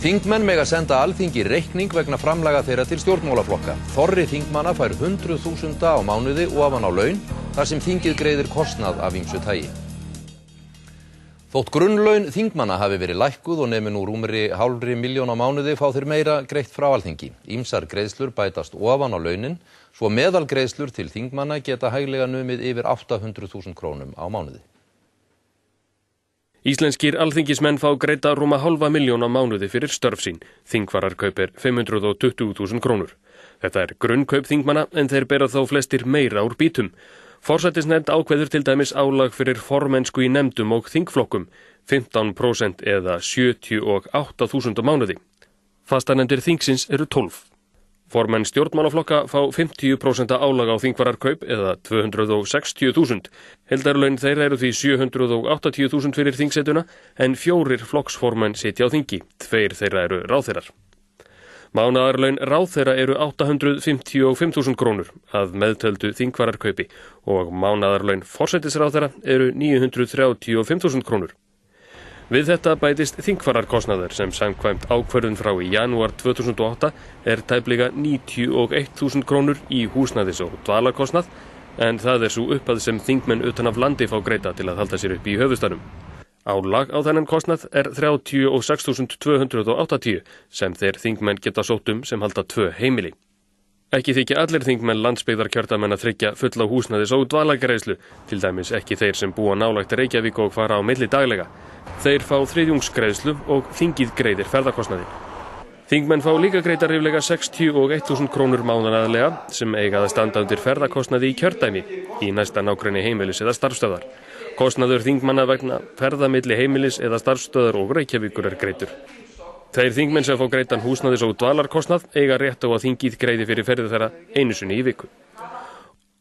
Þingmenn mega senda Alþingi reikning vegna framlaga þeirra til stjórnmálaflokka. Þorri þingmanna fær 100.000 á mánuði ofan á laun, þar sem þingið greiðir kostnað af ýmsu tagi. Þótt grunnlaun þingmanna hafi verið lækkuð og nemi nú rúmri hálfri milljón á mánuði fá þeir meira greitt frá Alþingi. Ýmsar greiðslur bætast ofan á launin, svo meðalgreiðslur til þingmanna geta hæglega numið yfir 800.000 krónum á mánuði. Íslenskir alþingismenn fá greidda rúma hálfa milljón á mánuði fyrir störf sín. Þingfararkaup 520.000 krónur. Þetta grunnkaup þingmanna en þeir bera þó flestir meira úr býtum. Forsætisnefnd ákveður til dæmis álag fyrir formennsku í nefndum og þingflokkum, 15% eða 78.000 á mánuði. Fastanefndir þingsins eru 12. Formenn stjórnmálaflokka fá 50% álag á þingfararkaup eða 260.000. Heildarlaun þeirra eru því 780.000 fyrir þingsetuna en 4 flokksformenn sitja á þingi, 2 þeirra eru ráðherrar. Mánaðarlaun ráðherra eru 855.000 krónur að meðtöldu þingfararkaupi og mánaðarlaun forsætisráðherra eru 935.000 krónur. Við þetta bætist þingfararkostnaður sem samkvæmt ákvörðun frá í janúar 2008 tæplega 91.000 krónur í húsnæðis- og dvalarkostnað en það sú upphæð sem þingmenn utan af landi fá greidda til að halda sér upp í höfuðstaðnum. Álag á þennan kostnað 36.280 sem þeir þingmenn geta sótt sem halda 2 heimili. Ekki þykja allir þingmenn landsbyggðarkjördæmanna tryggja fulla húsnæðis- og dvalargreiðslu, til dæmis ekki þeir sem búa nálægt Reykjavík og fara á milli daglega. Þeir fá þriðjungsgreiðslu og þingið greiðir ferðakostnaði. Þingmenn fá líka greiddar ríflega 61.000 krónur mánaðarlega sem eiga að standa undir ferðakostnaði í kjördæmi í næsta nágrenni heimilis eða starfsstöðvar. Kostnaður þingmanna vegna ferða milli heimilis eða starfsstöðvar og Reykjavíkur greiddur. Þeir þingmenn sem fá greiddan húsnæðis- og dvalarkostnað eiga rétt á að þingið greiði fyrir ferðir þeirra einu sinni í viku.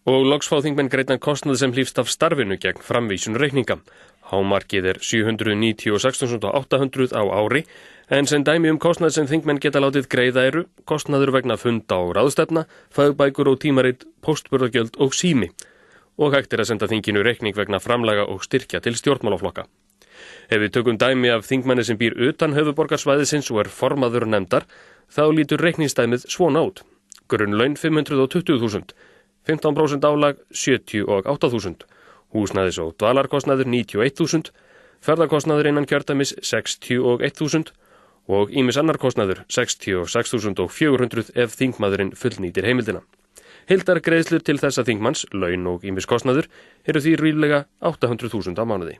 Og loks fá þingmenn greiddan kostnað sem hlýfst af starfinu gegn framvísun reikninga. Hámarkið 796.800 á ári, en sem dæmi kostnað sem þingmenn geta látið greiða eru kostnaður vegna funda og ráðstefna, fagbækur og tímarit, póstburðargjöld og sími. Og hægt að senda þinginu reikning vegna framlaga og styrkja til stjórnmálaflokka. Ef við tökum dæmi af þingmanni sem býr utan höfuðborgarsvæðisins og formaður nefndar, þá lítur reikningsdæmið svona út. Grunnlaun 520.000, 15% álag 78.000, húsnæðis- og dvalarkostnaður 91.000, ferðakostnaður innan kjördæmis 61.000 og ýmis annar kostnaður 66.400 ef þingmaðurinn fullnýtir heimildina. Heildargreiðslur til þessa þingmanns, laun og ýmis kostnaður eru því ríflega 800.000 á mánuði.